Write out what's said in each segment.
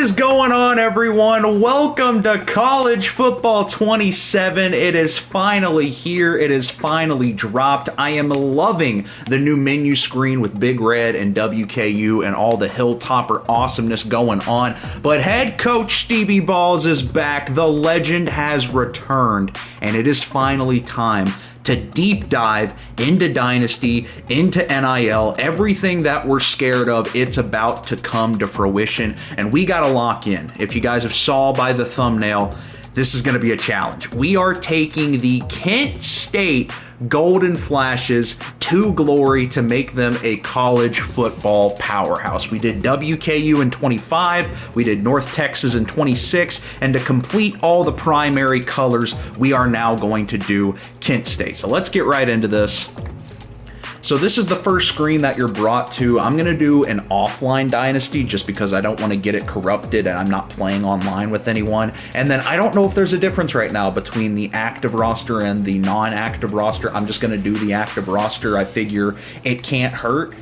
is going on, everyone? Welcome to College Football 27. It is finally here. It is finally dropped. I am loving the new menu screen with Big Red and WKU and all the Hilltopper awesomeness going on. But head coach Stevie Balls is back. The legend has returned, and it is finally time to deep dive into Dynasty, into NIL, everything that we're scared of. It's about to come to fruition, and we got to lock in. If you guys have saw by the thumbnail, this is going to be a challenge. We are taking the Kent State Golden Flashes to glory to make them a college football powerhouse. We did WKU in 25, we did North Texas in 26, and to complete all the primary colors, we are now going to do Kent State. So let's get right into this. So this is the first screen that you're brought to. I'm going to do an offline Dynasty just because I don't want to get it corrupted and I'm not playing online with anyone. And then I don't know if there's a difference right now between the active roster and the non-active roster. I'm just going to do the active roster. I figure it can't hurt.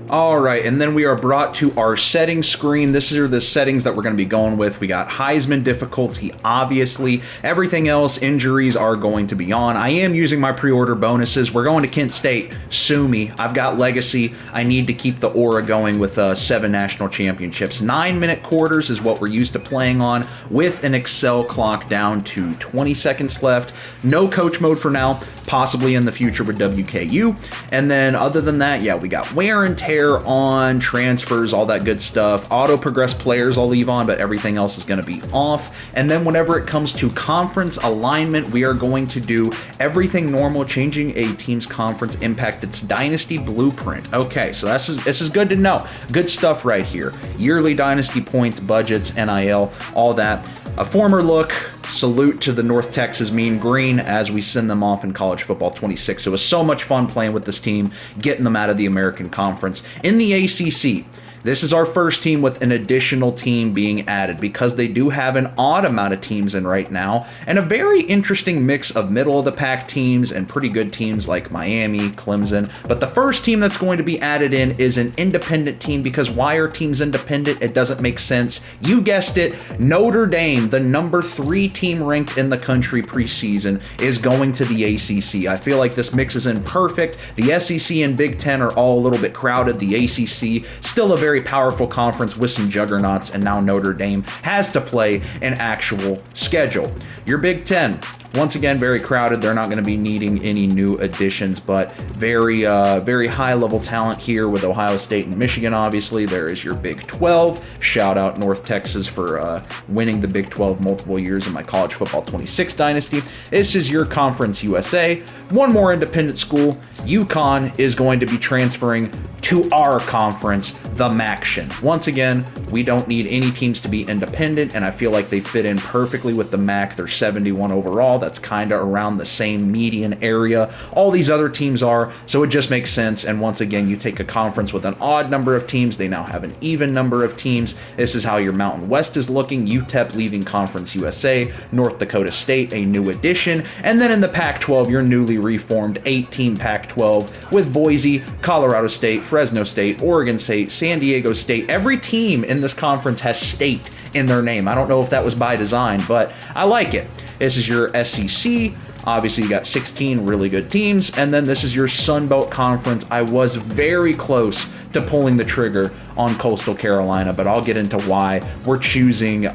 All right, and then we are brought to our settings screen. These are the settings that we're going to be going with. We got Heisman difficulty, obviously. Everything else, injuries are going to be on. I am using my pre-order bonuses. We're going to Kent State. Sue me. I've got legacy. I need to keep the aura going with 7 national championships. 9-minute quarters is what we're used to playing on with an Excel clock down to 20 seconds left. No coach mode for now, possibly in the future with WKU. And then other than that, yeah, we got wear and tear on, transfers, all that good stuff. Auto progress players I'll leave on, but everything else is going to be off. And then whenever it comes to conference alignment, we are going to do everything normal. Changing a team's conference impact its dynasty blueprint. Okay, so this is good to know. Good stuff right here. Yearly dynasty points, budgets, NIL, all that. A former look, salute to the North Texas Mean Green as we send them off in College Football 26. It was so much fun playing with this team, getting them out of the American Conference. In the ACC, this is our first team with an additional team being added because they do have an odd amount of teams in right now and a very interesting mix of middle-of-the-pack teams and pretty good teams like Miami, Clemson. But the first team that's going to be added in is an independent team because why are teams independent? It doesn't make sense. You guessed it, Notre Dame, the number 3 team ranked in the country preseason, is going to the ACC. I feel like this mixes in perfect. The SEC and Big Ten are all a little bit crowded. The ACC, still a very powerful conference with some juggernauts, and now Notre Dame has to play an actual schedule. Your Big Ten, once again, very crowded. They're not going to be needing any new additions, but very high-level talent here with Ohio State and Michigan, obviously. There is your Big 12. Shout out North Texas for winning the Big 12 multiple years in my College Football 26 dynasty. This is your Conference USA. One more independent school, UConn, is going to be transferring to our conference, the MACtion. Once again, we don't need any teams to be independent, and I feel like they fit in perfectly with the MAC. They're 71 overall. That's kind of around the same median area all these other teams are, so it just makes sense. And once again, you take a conference with an odd number of teams, they now have an even number of teams. This is how your Mountain West is looking. UTEP leaving Conference USA, North Dakota State, a new addition, and then in the Pac-12, your newly reformed 8-team Pac-12 with Boise, Colorado State, Fresno State, Oregon State, San Diego State. Every team in this conference has state in their name. I don't know if that was by design, but I like it. This is your SEC. Obviously, you got 16 really good teams. And then this is your Sun Belt Conference. I was very close to pulling the trigger on Coastal Carolina, but I'll get into why we're choosing, the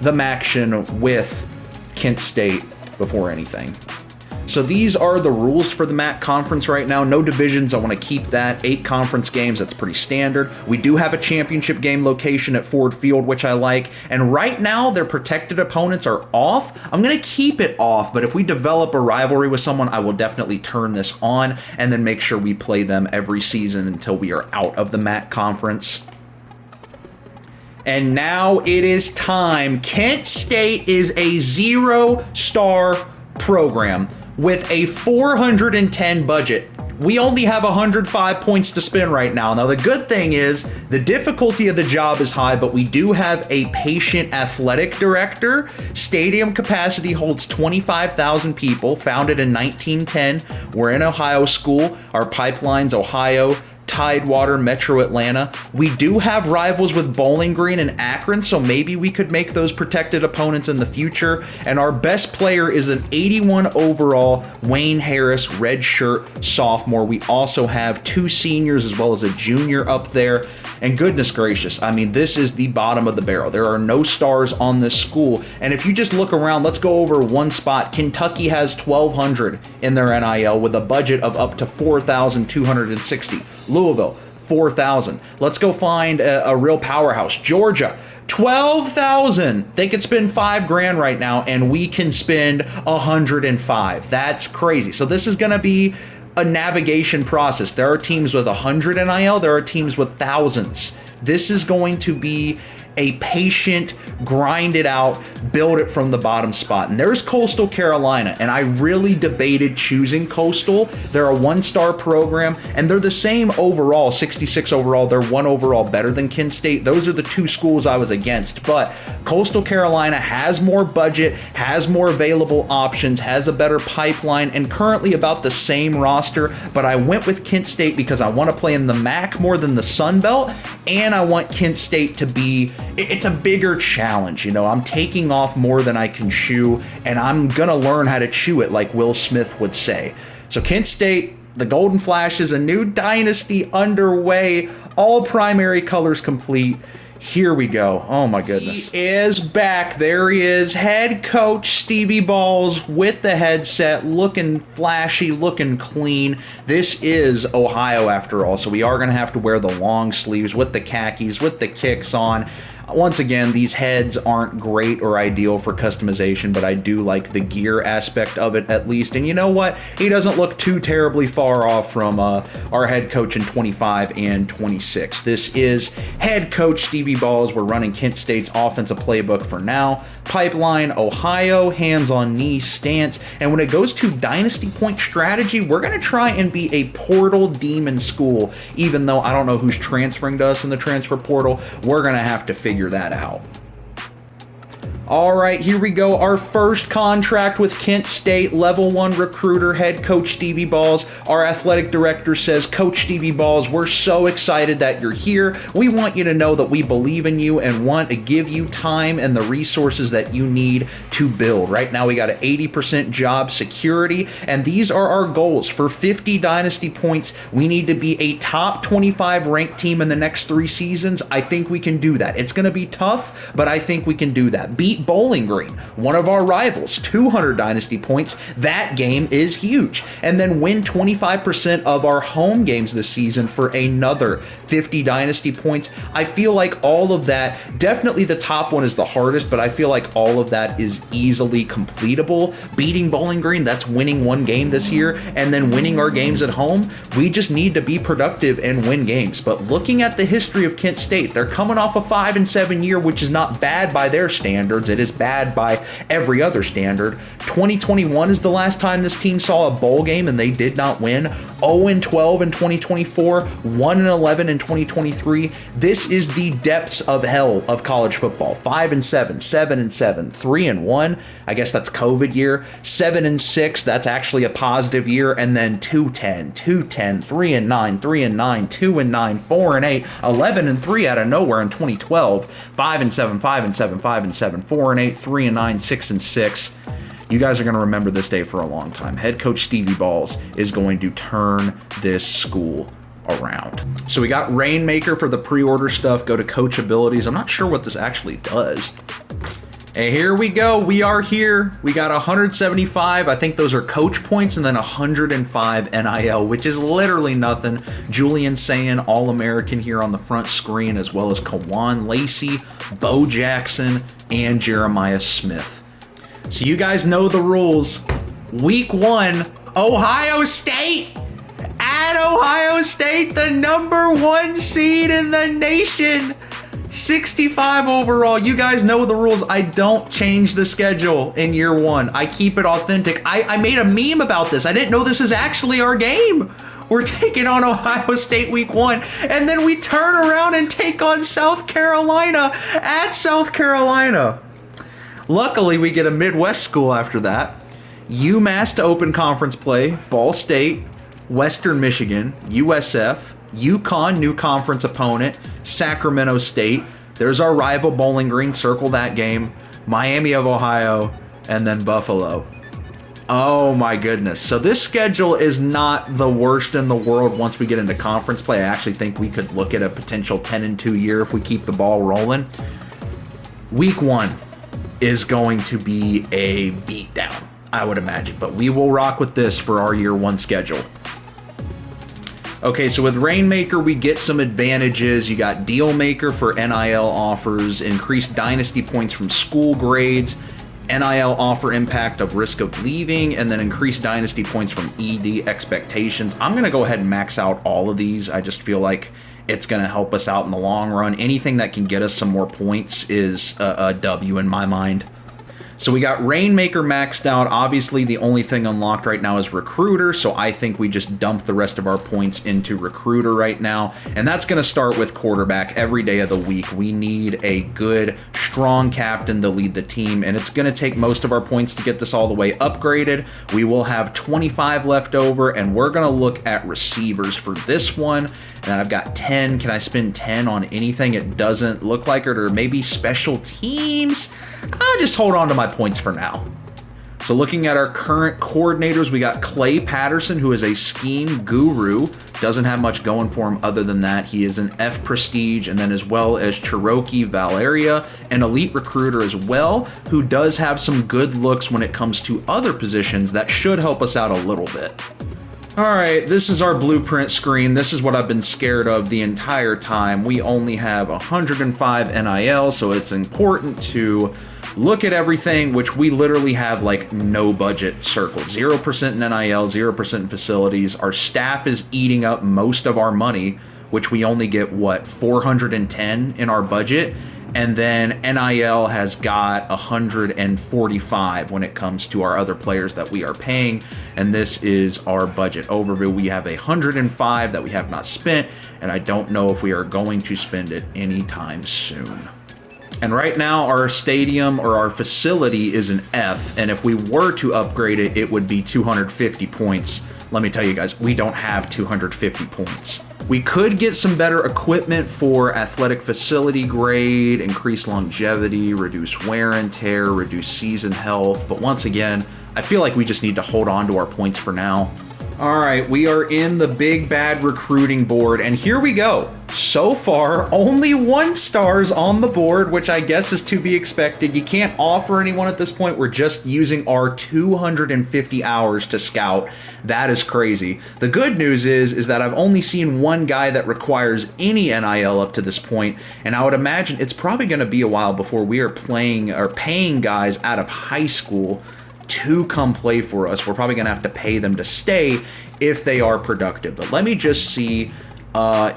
MACtion with Kent State before anything. So these are the rules for the MAC conference right now. No divisions. I want to keep that. 8 conference games. That's pretty standard. We do have a championship game location at Ford Field, which I like. And right now, their protected opponents are off. I'm going to keep it off, but if we develop a rivalry with someone, I will definitely turn this on and then make sure we play them every season until we are out of the MAC conference. And now it is time. Kent State is a 0-star program with a 410 budget. We only have 105 points to spend right now. Now, the good thing is the difficulty of the job is high, but we do have a patient athletic director. Stadium capacity holds 25,000 people, founded in 1910. We're in Ohio school. Our pipeline's Ohio, Tidewater, Metro Atlanta. We do have rivals with Bowling Green and Akron, so maybe we could make those protected opponents in the future. And our best player is an 81 overall Wayne Harris, redshirt sophomore. We also have 2 seniors as well as a junior up there. And goodness gracious, I mean, this is the bottom of the barrel. There are no stars on this school. And if you just look around, let's go over one spot. Kentucky has 1,200 in their NIL with a budget of up to 4,260. Louisville, 4,000. Let's go find a real powerhouse. Georgia, 12,000. They could spend $5,000 right now, and we can spend 105. That's crazy. So this is going to be a navigation process. There are teams with 100 NIL. There are teams with thousands. This is going to be a patient, grind it out, build it from the bottom spot. And there's Coastal Carolina, and I really debated choosing Coastal. They're a 1-star program, and they're the same overall, 66 overall. They're 1 overall better than Kent State. Those are the 2 schools I was against. But Coastal Carolina has more budget, has more available options, has a better pipeline, and currently about the same roster. But I went with Kent State because I want to play in the MAC more than the Sun Belt, and I want Kent State to be, it's a bigger challenge. You know, I'm taking off more than I can chew, and I'm going to learn how to chew it, like Will Smith would say. So Kent State, the Golden Flashes, a new dynasty underway, all primary colors complete. Here we go. Oh my goodness. He is back. There he is. Head coach Stevie Balls with the headset, looking flashy, looking clean. This is Ohio after all, so we are going to have to wear the long sleeves with the khakis, with the kicks on. Once again, these heads aren't great or ideal for customization, but I do like the gear aspect of it at least. And you know what? He doesn't look too terribly far off from our head coach in 25 and 26. This is head coach Stevie Balls. We're running Kent State's offensive playbook for now. Pipeline, Ohio, hands on knee stance. And when it goes to dynasty point strategy, we're going to try and be a portal demon school, even though I don't know who's transferring to us in the transfer portal. We're going to have to figure that out. All right, here we go. Our first contract with Kent State, level 1 recruiter, head coach Stevie Balls. Our athletic director says, Coach Stevie Balls, we're so excited that you're here. We want you to know that we believe in you and want to give you time and the resources that you need to build. Right now, we got an 80% job security, and these are our goals. For 50 dynasty points, we need to be a top 25 ranked team in the next 3 seasons. I think we can do that. It's going to be tough, but I think we can do that. Beat Bowling Green, one of our rivals, 200 dynasty points. That game is huge. And then win 25% of our home games this season for another 50 dynasty points. I feel like all of that, definitely the top one is the hardest, but I feel like all of that is easily completable. Beating Bowling Green, that's winning 1 game this year, and then winning our games at home. We just need to be productive and win games. But looking at the history of Kent State, they're coming off a 5-7 year, which is not bad by their standards. It is bad by every other standard. 2021 is the last time this team saw a bowl game and they did not win. 0-12 in 2024, 1-11 in 2023. This is the depths of hell of college football. 5-7, 7-7, 3-1. I guess that's COVID year. 7-6, that's actually a positive year. And then 2-10, 2-10, 3-9, 3-9, 2-9, 4-8, 11-3 out of nowhere in 2012. 5-7, 5-7, 5-7, 4-8, 3-9, 6-6. You guys are going to remember this day for a long time. Head coach Stevie Balls is going to turn this school around. So we got Rainmaker for the pre-order stuff. Go to Coach Abilities. I'm not sure what this actually does. And here we go. We are here. We got 175. I think those are coach points, and then 105 NIL, which is literally nothing. Julian saying All-American here on the front screen, as well as Kawan Lacey, Bo Jackson, and Jeremiah Smith. So you guys know the rules. Week 1, Ohio State. At Ohio State, the #1 seed in the nation. 65 overall. You guys know the rules. I don't change the schedule in year 1. I keep it authentic. I made a meme about this. I didn't know this is actually our game. We're taking on Ohio State week 1, and then we turn around and take on South Carolina at South Carolina. Luckily, we get a Midwest school after that. UMass to open conference play, Ball State, Western Michigan, USF, UConn, new conference opponent. Sacramento State. There's our rival Bowling Green. Circle that game. Miami of Ohio. And then Buffalo. Oh my goodness. So this schedule is not the worst in the world once we get into conference play. I actually think we could look at a potential 10-2 year if we keep the ball rolling. Week 1 is going to be a beatdown, I would imagine. But we will rock with this for our year 1 schedule. Okay, so with Rainmaker, we get some advantages. You got Deal Maker for NIL offers, increased dynasty points from school grades, NIL offer impact of risk of leaving, and then increased dynasty points from ED expectations. I'm going to go ahead and max out all of these. I just feel like it's going to help us out in the long run. Anything that can get us some more points is a W in my mind. So we got Rainmaker maxed out. Obviously, the only thing unlocked right now is Recruiter, so I think we just dump the rest of our points into Recruiter right now. And that's going to start with quarterback every day of the week. We need a good, strong captain to lead the team, and it's going to take most of our points to get this all the way upgraded. We will have 25 left over, and we're going to look at receivers for this one. And I've got 10. Can I spend 10 on anything? It doesn't look like it, or maybe special teams? I'll just hold on to my points for now. So looking at our current coordinators, we got Clay Patterson, who is a scheme guru. Doesn't have much going for him other than that. He is an F Prestige, and then as well as Cherokee Valeria, an elite recruiter as well, who does have some good looks when it comes to other positions that should help us out a little bit. All right, this is our blueprint screen. This is what I've been scared of the entire time. We only have 105 NIL, so it's important to look at everything, which we literally have like no budget circle. 0% in NIL, 0% in facilities. Our staff is eating up most of our money, which we only get, what, 410 in our budget? And then NIL has got 145 when it comes to our other players that we are paying. And this is our budget overview. We have 105 that we have not spent, and I don't know if we are going to spend it anytime soon. And right now, our stadium or our facility is an F, and if we were to upgrade it, it would be 250 points. Let me tell you guys, we don't have 250 points. We could get some better equipment for athletic facility grade, increase longevity, reduce wear and tear, reduce season health, but once again, I feel like we just need to hold on to our points for now. All right, we are in the big bad recruiting board, and here we go. So far, only 1 stars on the board, which I guess is to be expected. You can't offer anyone at this point. We're just using our 250 hours to scout. That is crazy. The good news is that I've only seen 1 guy that requires any NIL up to this point, and I would imagine it's probably going to be a while before we are playing or paying guys out of high school to come play for us. We're probably going to have to pay them to stay if they are productive. But let me just see,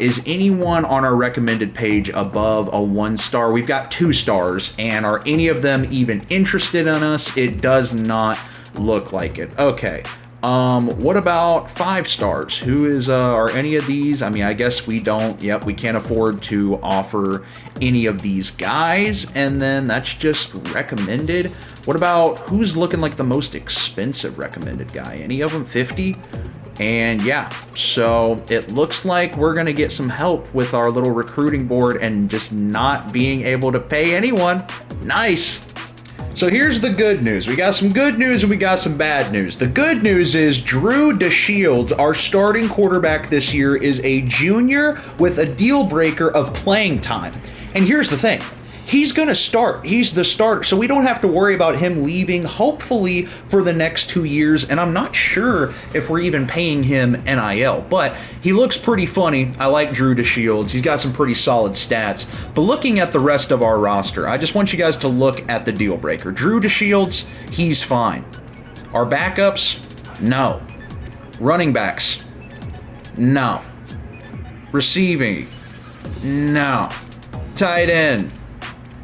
is anyone on our recommended page above a 1 star? We've got 2 stars, and are any of them even interested in us? It does not look like it. Okay. What about 5 stars? Who is, are any of these? I mean, I guess we don't, yep, we can't afford to offer any of these guys, and then that's just recommended. What about who's looking like the most expensive recommended guy? Any of them 50? And yeah, so it looks like we're going to get some help with our little recruiting board and just not being able to pay anyone. Nice. So here's the good news. We got some good news and we got some bad news. The good news is Drew DeShields, our starting quarterback this year, is a junior with a deal breaker of playing time. And here's the thing. He's going to start. He's the starter. So we don't have to worry about him leaving, hopefully, for the next 2 years. And I'm not sure if we're even paying him NIL. But he looks pretty funny. I like Drew DeShields. He's got some pretty solid stats. But looking at the rest of our roster, I just want you guys to look at the deal breaker. Drew DeShields, he's fine. Our backups, no. Running backs, no. Receiving, no. Tight end,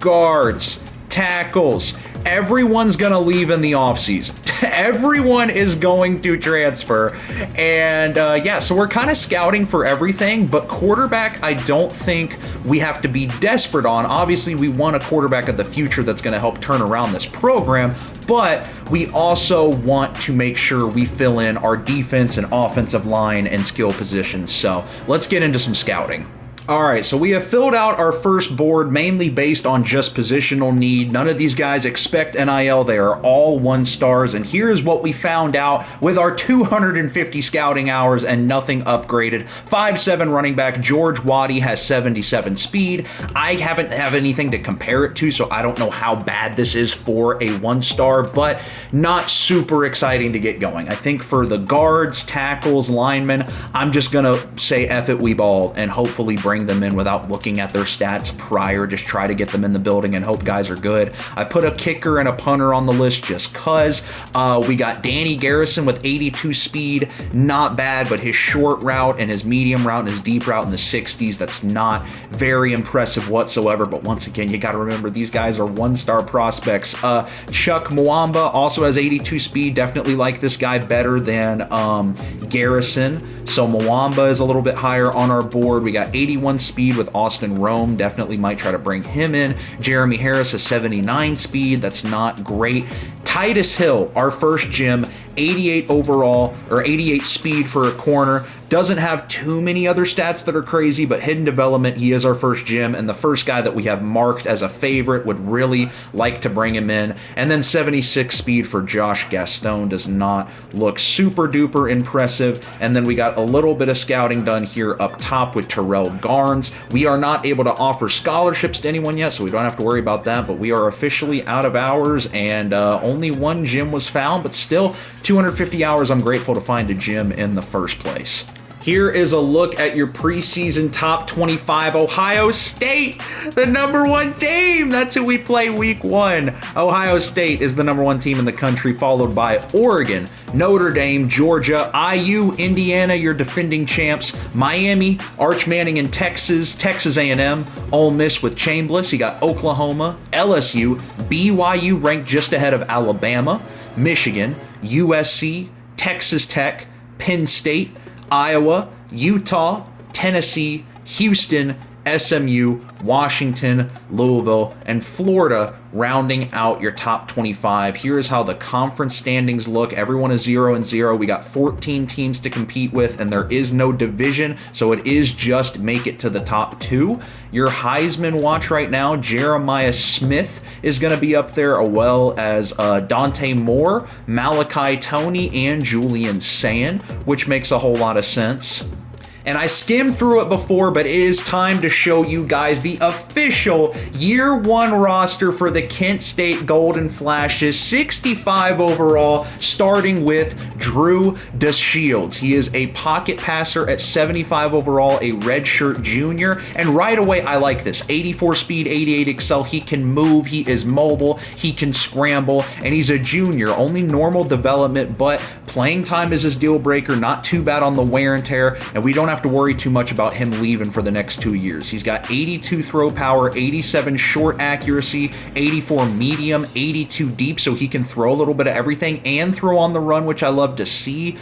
guards, tackles, everyone's going to leave in the offseason. Everyone is going to transfer. And yeah, so we're kind of scouting for everything, but quarterback, I don't think we have to be desperate on. Obviously, we want a quarterback of the future that's going to help turn around this program, but we also want to make sure we fill in our defense and offensive line and skill positions. So let's get into some scouting. All right, so we have filled out our first board mainly based on just positional need. None of these guys expect NIL. They are all 1-stars. And here's what we found out with our 250 scouting hours and nothing upgraded. 5'7" running back George Waddy has 77 speed. I haven't have anything to compare it to, so I don't know how bad this is for a 1-star, but not super exciting to get going. I think for the guards, tackles, linemen, I'm just going to say F it, we ball, and hopefully bring them in without looking at their stats prior. Just try to get them in the building and hope guys are good. I put a kicker and a punter on the list just cause. We got Danny Garrison with 82 speed. Not bad, but his short route and his medium route and his deep route in the 60s, that's not very impressive whatsoever. But once again, you got to remember these guys are 1-star prospects. Chuck Mwamba also has 82 speed. Definitely like this guy better than Garrison. So Mwamba is a little bit higher on our board. We got 81 speed with Austin Rome. Definitely might try to bring him in. Jeremy Harris is 79 speed. That's not great. Titus Hill, our first gym, 88 overall, or 88 speed for a corner. Doesn't have too many other stats that are crazy, but hidden development, he is our first gym, and the first guy that we have marked as a favorite. Would really like to bring him in. And then 76 speed for Josh Gaston does not look super duper impressive. And then we got a little bit of scouting done here up top with Terrell Garnes. We are not able to offer scholarships to anyone yet, so we don't have to worry about that, but we are officially out of hours, and only one gym was found, but still 250 hours. I'm grateful to find a gym in the first place. Here is a look at your preseason top 25. Ohio State, the #1 team. That's who we play week 1. Ohio State is the #1 team in the country, followed by Oregon, Notre Dame, Georgia, IU, Indiana, your defending champs, Miami, Arch Manning in Texas, Texas A&M, Ole Miss with Chambliss. You got Oklahoma, LSU, BYU ranked just ahead of Alabama, Michigan, USC, Texas Tech, Penn State, Iowa, Utah, Tennessee, Houston, SMU, Washington, Louisville, and Florida rounding out your top 25. Here's how the conference standings look. Everyone is 0-0. We got 14 teams to compete with, and there is no division, so it is just make it to the top 2. Your Heisman watch right now, Jeremiah Smith is going to be up there, as well as Dante Moore, Malachi Toney, and Julian Sand, which makes a whole lot of sense. And I skimmed through it before, but it is time to show you guys the official year 1 roster for the Kent State Golden Flashes. 65 overall, starting with Drew DeShields. He is a pocket passer at 75 overall, a redshirt junior. And right away, I like this. 84 speed, 88 excel. He can move, he is mobile, he can scramble, and he's a junior. Only normal development, but playing time is his deal breaker. Not too bad on the wear and tear, and we don't have to worry too much about him leaving for the next 2 years. He's got 82 throw power, 87 short accuracy, 84 medium, 82 deep, so he can throw a little bit of everything and throw on the run, which I love to see.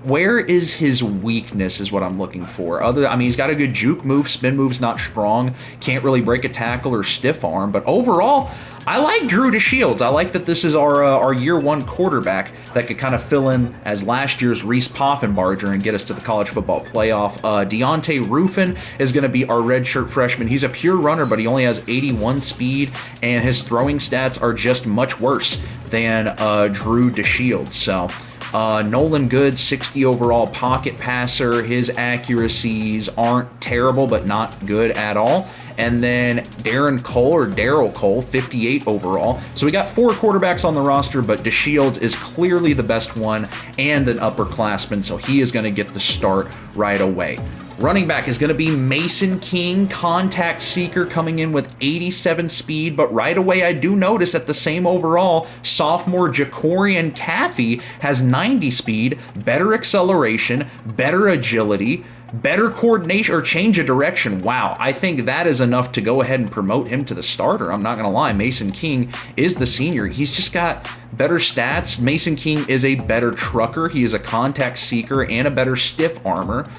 Where is his weakness is what I'm looking for. He's got a good juke move, spin move's not strong, can't really break a tackle or stiff arm, but overall, I like Drew DeShields. I like that this is our year 1 quarterback that could kind of fill in as last year's Reese Poffenbarger and get us to the college football playoff. Deontay Ruffin is going to be our redshirt freshman. He's a pure runner, but he only has 81 speed, and his throwing stats are just much worse than Drew DeShields. So Nolan Good, 60 overall pocket passer. His accuracies aren't terrible, but not good at all. And then Daryl Cole, 58 overall. So we got 4 quarterbacks on the roster, but DeShields is clearly the best one and an upperclassman, so he is going to get the start right away. Running back is going to be Mason King, contact seeker, coming in with 87 speed, but right away I do notice at the same overall, sophomore Jacorian Caffey has 90 speed, better acceleration, better agility, Better coordination or change of direction. Wow, I think that is enough to go ahead and promote him to the starter. I'm not going to lie. Mason King is the senior. He's just got better stats. Mason King is a better trucker. He is a contact seeker and a better stiff armor.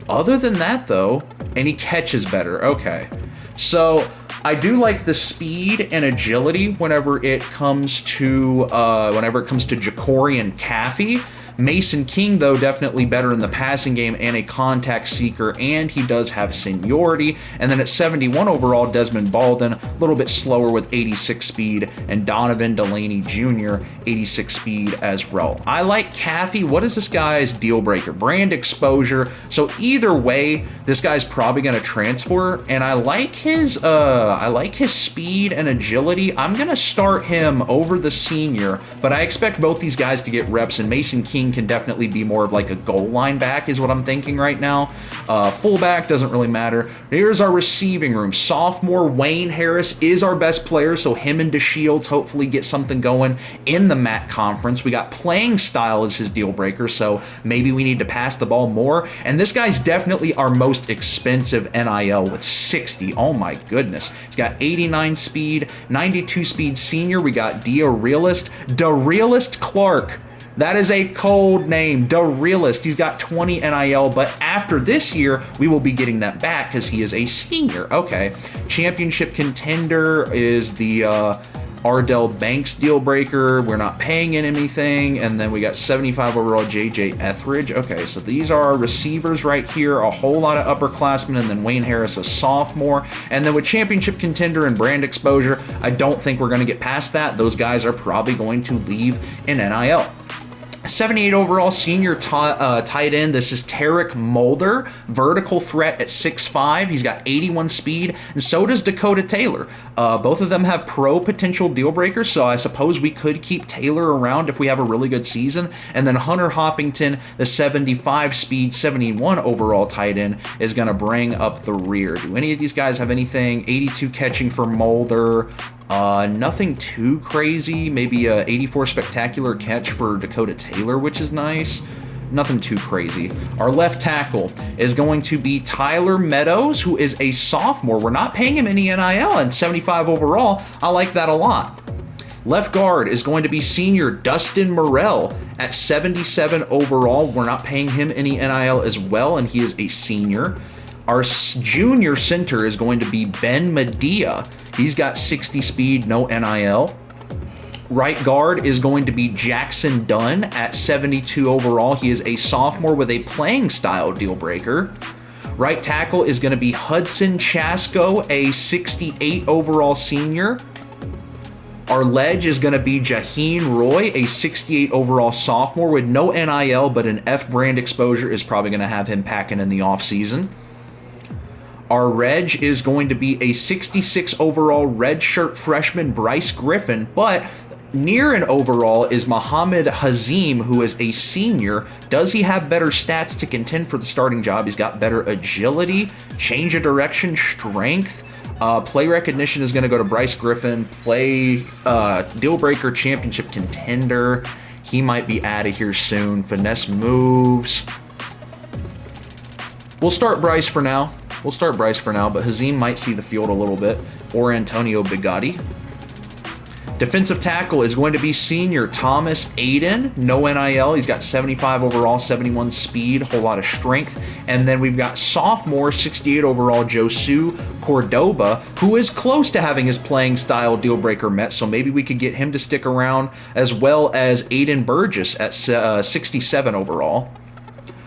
Other than that, though, and he catches better. Okay. So I do like the speed and agility whenever it comes to Ja'Cory and Caffey. Mason King, though, definitely better in the passing game and a contact seeker, and he does have seniority. And then at 71 overall, Desmond Baldwin, a little bit slower with 86 speed, and Donovan Delaney Jr., 86 speed as well. I like Caffey. What is this guy's deal breaker? Brand exposure. So either way, this guy's probably going to transfer, and I like his speed and agility. I'm going to start him over the senior, but I expect both these guys to get reps, and Mason King can definitely be more of like a goal line back is what I'm thinking right now. Fullback doesn't really matter. Here's our receiving room. Sophomore Wayne Harris is our best player, so him and DeShields hopefully get something going in the MAC conference. We got playing style as his deal breaker, so maybe we need to pass the ball more. And this guy's definitely our most expensive NIL with 60. Oh my goodness. He's got 89 speed, 92 speed senior. We got DeRealist Clark. That is a cold name, DeRealist. He's got 20 NIL, but after this year, we will be getting that back because he is a senior. Okay. Championship contender is the Ardell Banks deal breaker. We're not paying in anything. And then we got 75 overall JJ Etheridge. Okay, so these are our receivers right here. A whole lot of upperclassmen, and then Wayne Harris, a sophomore. And then with championship contender and brand exposure, I don't think we're going to get past that. Those guys are probably going to leave in NIL. 78 overall senior tight end. This is Tarek Mulder, vertical threat at 6'5". He's got 81 speed, and so does Dakota Taylor. Both of them have pro potential deal breakers, so I suppose we could keep Taylor around if we have a really good season. And then Hunter Hoppington, the 75 speed, 71 overall tight end, is going to bring up the rear. Do any of these guys have anything? 82 catching for Mulder. Nothing too crazy. Maybe a 84 spectacular catch for Dakota Taylor, which is nice. Nothing too crazy. Our left tackle is going to be Tyler Meadows, who is a sophomore. We're not paying him any NIL, and 75 overall. I like that a lot. Left guard is going to be senior Dustin Morrell at 77 overall. We're not paying him any NIL as well, and he is a senior. Our junior center is going to be Ben Medea. He's got 60 speed, no NIL. Right guard is going to be Jackson Dunn at 72 overall. He is a sophomore with a playing style deal breaker. Right tackle is going to be Hudson Chasko, a 68 overall senior. Our ledge is going to be Jaheen Roy, a 68 overall sophomore with no NIL, but an F brand exposure is probably going to have him packing in the offseason. Our reg is going to be a 66 overall redshirt freshman Bryce Griffin, but near an overall is Muhammad Hazim, who is a senior. Does he have better stats to contend for the starting job? He's got better agility, change of direction, strength. Play recognition is going to go to Bryce Griffin. Play deal breaker championship contender. He might be out of here soon. Finesse moves. We'll start Bryce for now. But Hazim might see the field a little bit. Or Antonio Bigotti. Defensive tackle is going to be senior Thomas Aiden. No NIL. He's got 75 overall, 71 speed, whole lot of strength. And then we've got sophomore, 68 overall Josu Cordoba, who is close to having his playing style deal breaker met. So maybe we could get him to stick around, as well as Aiden Burgess at 67 overall.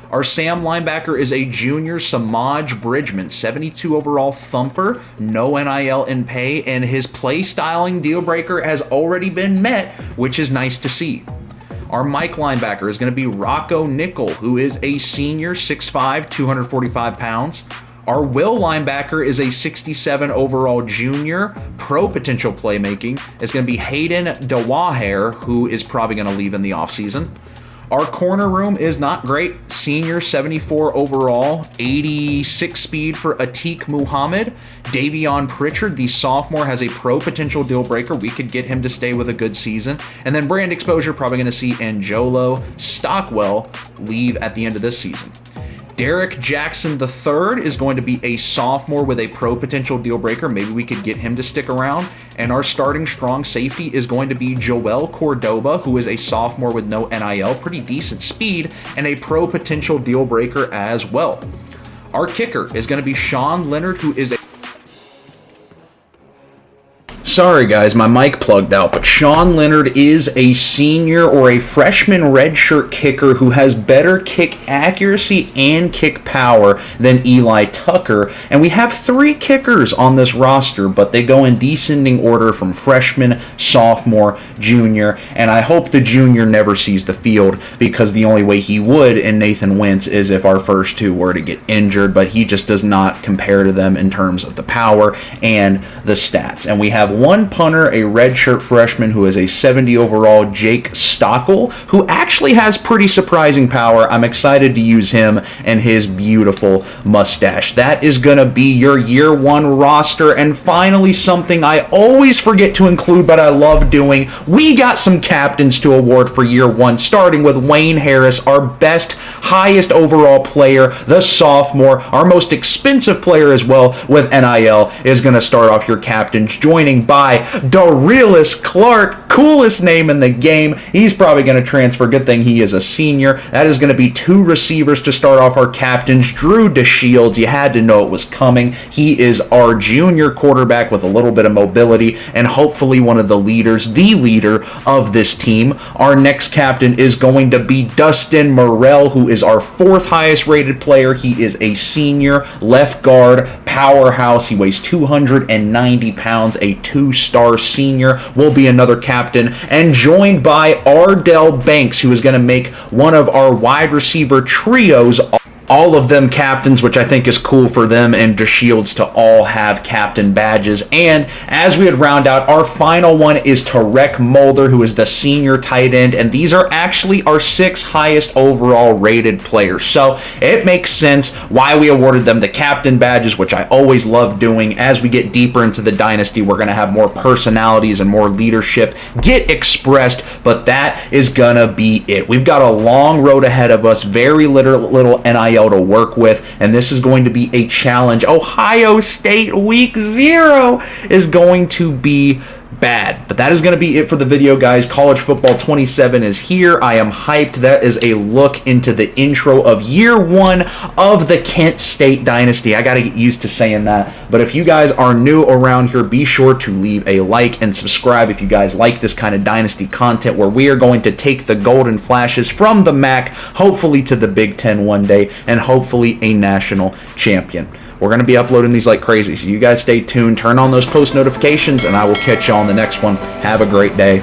Our Sam linebacker is a junior, Samaj Bridgman, 72 overall thumper, no NIL in pay, and his play styling deal breaker has already been met, which is nice to see. Our Mike linebacker is going to be Rocco Nickel, who is a senior, 6'5", 245 pounds. Our Will linebacker is a 67 overall junior, pro potential playmaking. It's going to be Hayden Dawaher, who is probably going to leave in the offseason. Our corner room is not great. Senior, 74 overall, 86 speed for Atiq Muhammad. Davion Pritchard, the sophomore, has a pro potential deal breaker. We could get him to stay with a good season. And then brand exposure, probably going to see Angelo Stockwell leave at the end of this season. Derek Jackson III is going to be a sophomore with a pro potential deal breaker. Maybe we could get him to stick around. And our starting strong safety is going to be Joel Cordoba, who is a sophomore with no NIL, pretty decent speed, and a pro potential deal breaker as well. Our kicker is going to be Sean Leonard, who is a... Sorry guys, my mic plugged out, but Sean Leonard is a senior or a freshman redshirt kicker who has better kick accuracy and kick power than Eli Tucker. And we have 3 kickers on this roster, but they go in descending order from freshman, sophomore, junior, and I hope the junior never sees the field, because the only way he would in Nathan Wentz is if our first 2 were to get injured, but he just does not compare to them in terms of the power and the stats. And we have one punter, a redshirt freshman who is a 70 overall, Jake Stockel, who actually has pretty surprising power. I'm excited to use him and his beautiful mustache. That is going to be your year 1 roster. And finally, something I always forget to include, but I love doing. We got some captains to award for year 1, starting with Wayne Harris, our best, highest overall player, the sophomore, our most expensive player as well with NIL, is going to start off your captains, joining by Darius Clark, coolest name in the game. He's probably going to transfer. Good thing he is a senior. That is going to be 2 receivers to start off our captains. Drew DeShields, you had to know it was coming. He is our junior quarterback with a little bit of mobility and hopefully one of the leaders, the leader of this team. Our next captain is going to be Dustin Morrell, who is our 4th highest rated player. He is a senior left guard, powerhouse. He weighs 290 pounds, a 2-star senior, will be another captain, and joined by Ardell Banks, who is going to make one of our wide receiver trios, all of them captains, which I think is cool for them and DeShields to all have captain badges. And as we would round out, our final one is Tarek Mulder, who is the senior tight end, and these are actually our 6 highest overall rated players. So it makes sense why we awarded them the captain badges, which I always love doing. As we get deeper into the dynasty, we're going to have more personalities and more leadership get expressed, but that is going to be it. We've got a long road ahead of us, very little NIL to work with, and this is going to be a challenge. Ohio State week 0 is going to be bad. But that is going to be it for the video, guys. College Football 27 is here. I am hyped. That is a look into the intro of year 1 of the Kent State dynasty. I got to get used to saying that. But if you guys are new around here, be sure to leave a like and subscribe if you guys like this kind of dynasty content, where we are going to take the golden flashes from the MAC, hopefully to the Big Ten one day, and hopefully a national champion. We're going to be uploading these like crazy, so you guys stay tuned, turn on those post notifications, and I will catch you on the next one. Have a great day.